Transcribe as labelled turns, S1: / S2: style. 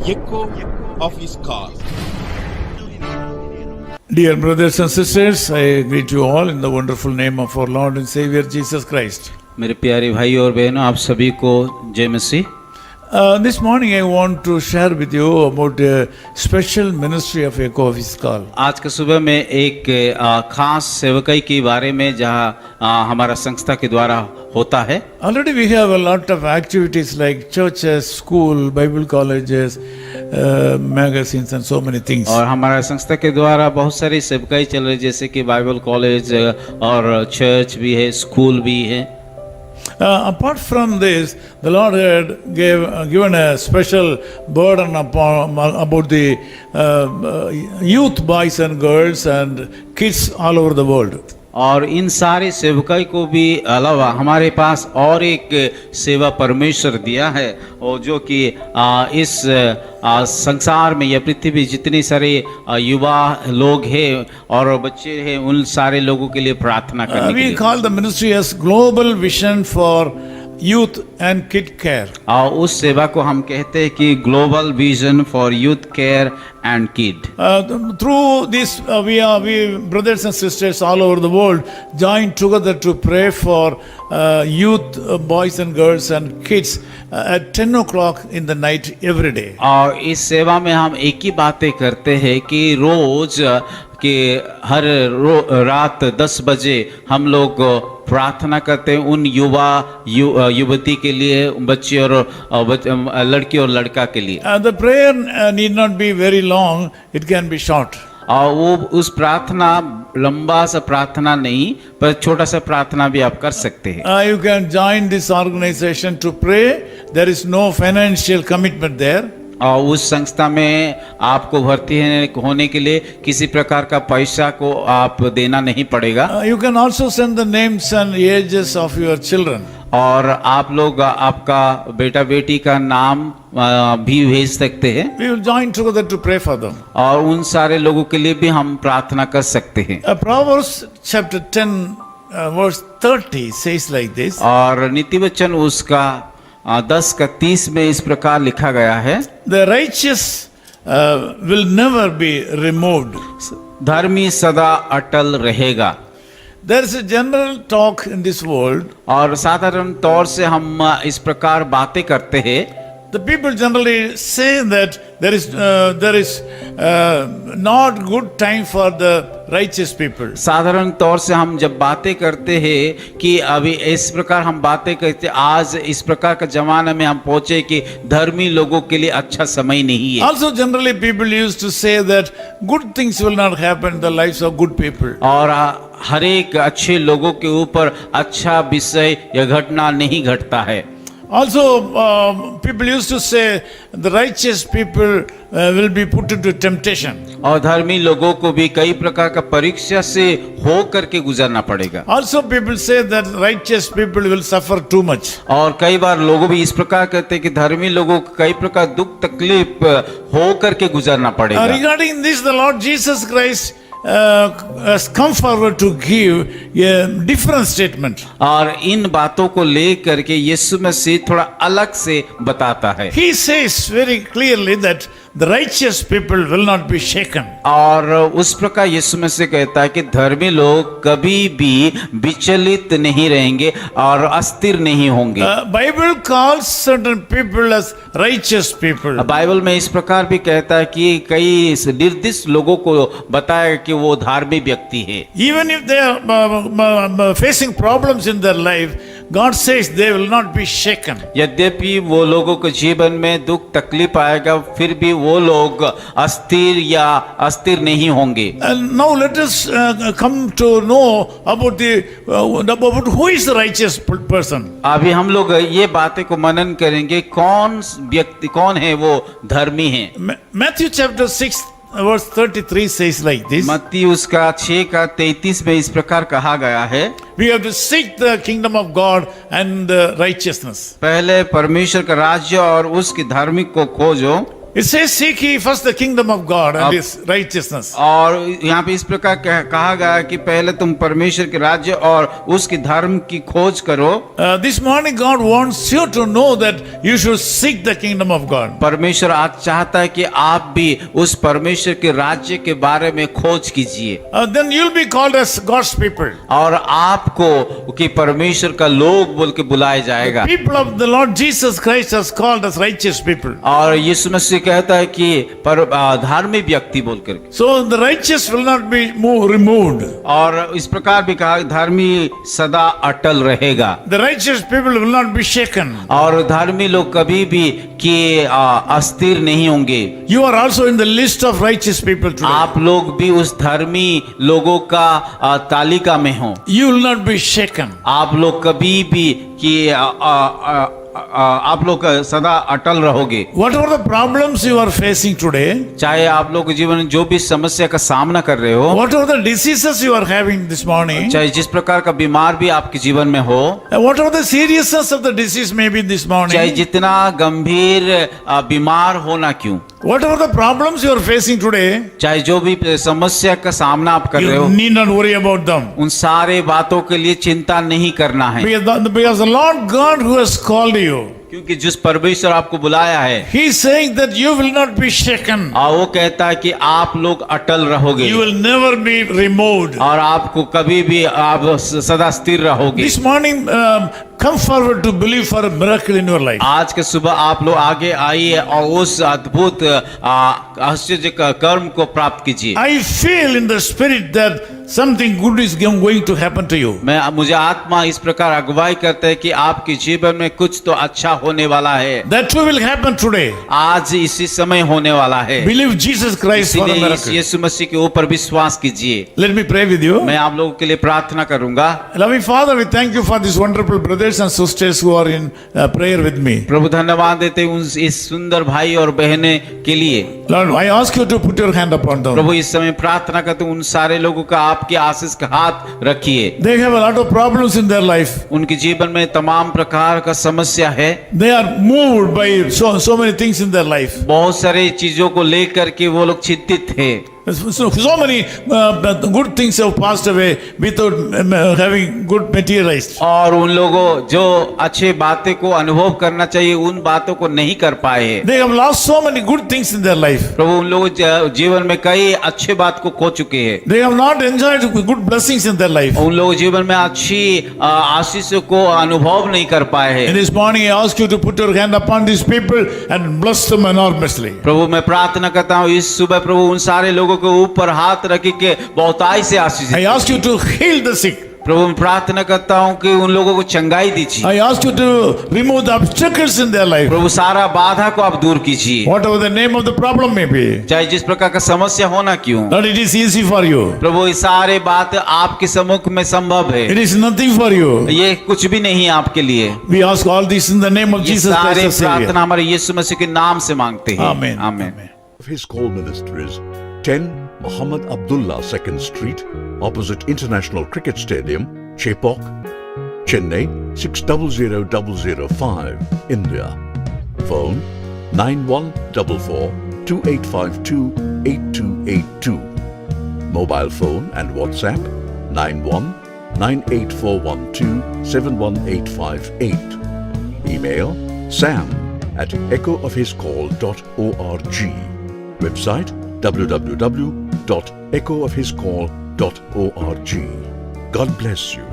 S1: echo of his call.
S2: Dear brothers and sisters, I greet you all in the wonderful name of our Lord and Savior Jesus Christ.
S3: मेरे प्यारे भाई और बहनों, आप सभी को जय मसीह।
S2: This morning I want to share with you about a special ministry of Echo of His Call.
S3: आज के सुबह में एक खास सेवकाई के बारे में जहाँ हमारा संस्था के द्वारा होता है।
S2: Already we have a lot of activities like churches, school, Bible colleges, magazines and so many things.
S3: और हमारा संस्था के द्वारा बहुत सारी सेवकाई चल रही है, जैसे कि बाइबल कॉलेज और चर्च भी है, स्कूल भी है।
S2: Apart from this, the Lord had given a special burden about the youth boys and girls and kids all over the world.
S3: और इन सारे सेवकाई को भी अलावा हमारे पास और एक सेवा परमेश्वर दिया है, और जो कि इस संसार में या पृथ्वी पे जितने सारे युवा लोग हैं और बच्चे हैं, उन सारे लोगों के लिए प्रार्थना करने के लिए।
S2: We call the ministry as Global Vision for Youth and Kid Care.
S3: और उस सेवा को हम कहते हैं कि global vision for youth care and kid.
S2: Through this, we brothers and sisters all over the world join together to pray for youth, boys and girls and kids at 10 o'clock in the night every day.
S3: और इस सेवा में हम एक ही बातें करते हैं कि रोज के हर रात 10 बजे हम लोग प्रार्थना करते हैं उन युवती के लिए, बच्चे और लड़की और लड़का के लिए।
S2: The prayer need not be very long, it can be short.
S3: और वो उस प्रार्थना लंबा सा प्रार्थना नहीं, पर छोटा सा प्रार्थना भी आप कर सकते हैं।
S2: You can join this organization to pray. There is no financial commitment there.
S3: और उस संस्था में आपको भर्ती होने के लिए किसी प्रकार का पैसा को आप देना नहीं पड़ेगा।
S2: You can also send the names and ages of your children.
S3: और आप लोग आपका बेटा बेटी का नाम भी भेज सकते हैं।
S2: We will join together to pray for them.
S3: और उन सारे लोगों के लिए भी हम प्रार्थना कर सकते हैं।
S2: Proverbs chapter 10 verse 30 says like this.
S3: और नीति वचन उसका 10:30 में इस प्रकार लिखा गया है,
S2: The righteous will never be removed.
S3: धर्मी सदा अटल रहेगा।
S2: There is a general talk in this world.
S3: और साधारण तौर से हम इस प्रकार बातें करते हैं।
S2: The people generally say that there is not good time for the righteous people.
S3: साधारण तौर से हम जब बातें करते हैं कि अभी इस प्रकार हम बातें करते, आज इस प्रकार का जमाना में हम पहुंचे कि धर्मी लोगों के लिए अच्छा समय नहीं है।
S2: Also generally people used to say that good things will not happen in the lives of good people.
S3: और हर एक अच्छे लोगों के ऊपर अच्छा विषय या घटना नहीं घटता है।
S2: Also, people used to say the righteous people will be put into temptation.
S3: और धर्मी लोगों को भी कई प्रकार का परीक्षा से हो करके गुजरना पड़ेगा।
S2: Also, people say that righteous people will suffer too much.
S3: और कई बार लोग भी इस प्रकार कहते हैं कि धर्मी लोगों को कई प्रकार दुख तकलीफ हो करके गुजरना पड़ेगा।
S2: Regarding this, the Lord Jesus Christ has come forward to give a different statement.
S3: और इन बातों को लेकर के यीशु मसीह थोड़ा अलग से बताता है।
S2: He says very clearly that the righteous people will not be shaken.
S3: और उस प्रकार यीशु मसीह कहता है कि धर्मी लोग कभी भी विचलित नहीं रहेंगे और अस्थिर नहीं होंगे।
S2: Bible calls certain people as righteous people.
S3: Bible में इस प्रकार भी कहता है कि कई निर्दिष्ट लोगों को बताया कि वो धार्मिक व्यक्ति है।
S2: Even if they are facing problems in their life, God says they will not be shaken.
S3: यद्यपि वो लोगों के जीवन में दुख तकलीफ आएगा, फिर भी वो लोग अस्थिर या अस्थिर नहीं होंगे।
S2: And now let us come to know about who is the righteous person.
S3: अभी हम लोग ये बातें को मनन करेंगे, कौन व्यक्ति, कौन है वो धर्मी है।
S2: Matthew chapter 6 verse 33 says like this.
S3: मत्ती उसका 6:33 में इस प्रकार कहा गया है,
S2: We have to seek the kingdom of God and righteousness.
S3: पहले परमेश्वर का राज्य और उसकी धार्मिक को खोजो।
S2: It says, seek ye first the kingdom of God and his righteousness.
S3: और यहाँ पे इस प्रकार कहा गया कि पहले तुम परमेश्वर के राज्य और उसके धर्म की खोज करो।
S2: This morning God wants you to know that you should seek the kingdom of God.
S3: परमेश्वर आज चाहता है कि आप भी उस परमेश्वर के राज्य के बारे में खोज कीजिए।
S2: Then you'll be called as God's people.
S3: और आपको कि परमेश्वर का लोग बोल के बुलाया जाएगा।
S2: People of the Lord Jesus Christ is called as righteous people.
S3: और यीशु मसीह कहता है कि पर धार्मिक व्यक्ति बोल कर।
S2: So the righteous will not be removed.
S3: और इस प्रकार भी कहा धर्मी सदा अटल रहेगा।
S2: The righteous people will not be shaken.
S3: और धर्मी लोग कभी भी कि अस्थिर नहीं होंगे।
S2: You are also in the list of righteous people today.
S3: आप लोग भी उस धर्मी लोगों का तालिका में हो।
S2: You will not be shaken.
S3: आप लोग कभी भी कि आप लोग सदा अटल रहोगे।
S2: Whatever the problems you are facing today,
S3: चाहे आप लोग जीवन में जो भी समस्या का सामना कर रहे हो,
S2: whatever the diseases you are having this morning,
S3: चाहे जिस प्रकार का बीमार भी आपके जीवन में हो,
S2: and whatever the seriousness of the disease may be this
S3: चाहे
S2: morning,
S3: जितना गंभीर बीमार होना क्यों,
S2: whatever the problems you are facing today,
S3: चाहे जो भी समस्या का सामना आप कर रहे
S2: you
S3: हो,
S2: need not worry about them.
S3: उन सारे बातों के लिए चिंता नहीं करना है।
S2: Because the Lord God who has called you,
S3: क्योंकि जिस परमेश्वर आपको बुलाया है,
S2: He is saying that you will not be shaken.
S3: और वो कहता है कि आप लोग अटल रहोगे
S2: You will never be removed.
S3: और आपको कभी भी आप सदा स्थिर रहोगे।
S2: This morning, come forward to believe for a miracle in your life.
S3: आज के सुबह आप लोग आगे आइए और उस अद्भुत आश्चर्य का कर्म को प्राप्त कीजिए।
S2: I feel in the spirit that something good is going to happen to you.
S3: मुझे आत्मा इस प्रकार अगुवाई करता है कि आपके जीवन में कुछ तो अच्छा होने वाला है।
S2: That too will happen today.
S3: आज इसी समय होने वाला है।
S2: Believe Jesus Christ for a
S3: इसीलिए
S2: miracle.
S3: यीशु मसीह के ऊपर विश्वास कीजिए।
S2: Let me pray with you.
S3: मैं आप लोगों के लिए प्रार्थना करूंगा।
S2: Loving Father, we thank you for these wonderful brothers and sisters who are in prayer with me.
S3: प्रभु धन्यवाद देते हैं उन इस सुंदर भाई और बहने के लिए।
S2: Lord, I ask you to put your hand upon them.
S3: प्रभु इस समय प्रार्थना करते उन सारे लोगों का आपके आशीष का हाथ रखिए।
S2: They have a lot of problems in their life.
S3: उनके जीवन में तमाम प्रकार का समस्या है।
S2: They are moved by so many things in their life.
S3: बहुत सारे चीजों को लेकर के वो लोग चिंतित थे।
S2: So many good things have passed away without having good materialized.
S3: और उन लोगों जो अच्छे बातें को अनुभव करना चाहिए उन बातों को नहीं कर पाए हैं।
S2: They have lost so many good things in their life.
S3: प्रभु उन लोगों जीवन में कई अच्छे बात को खो चुके हैं।
S2: They have not enjoyed good blessings in their life.
S3: उन लोग जीवन में अच्छी आशीषों को अनुभव नहीं कर पाए हैं।
S2: And this morning I ask you to put your hand upon these people and bless them enormously.
S3: प्रभु मैं प्रार्थना करता हूँ इस सुबह प्रभु उन सारे लोगों के ऊपर हाथ रख के बहुताई से आशीष।
S2: I ask you to heal the sick.
S3: प्रभु मैं प्रार्थना करता हूँ कि उन लोगों को चंगाई दीजिए।
S2: I ask you to remove the obstacles in their life.
S3: प्रभु सारा बाधा को आप दूर कीजिए।
S2: Whatever the name of the problem may be.
S3: चाहे जिस प्रकार का समस्या होना क्यों।
S2: Lord, it is easy for you.
S3: प्रभु ये सारे बात आपके सम्मुख में संभव है।
S2: It is nothing for you.
S3: ये कुछ भी नहीं है आपके लिए।
S2: We ask all this in the name of
S3: ये
S2: Jesus
S3: सारे
S2: Christ, our
S3: प्रार्थना
S2: Savior.
S3: हमारे यीशु मसीह के नाम से मांगते हैं।
S2: Amen.
S3: आमीन।
S1: His call ministries 10 Muhammad Abdullah 2nd Street, opposite International Cricket Stadium, Chepauk, Chennai 600005, India. Phone 9144 2852 8282. Mobile phone and WhatsApp 91 98412 71858. Email sam@echoofhiscall.org. Website www.echoofhiscall.org. God bless you.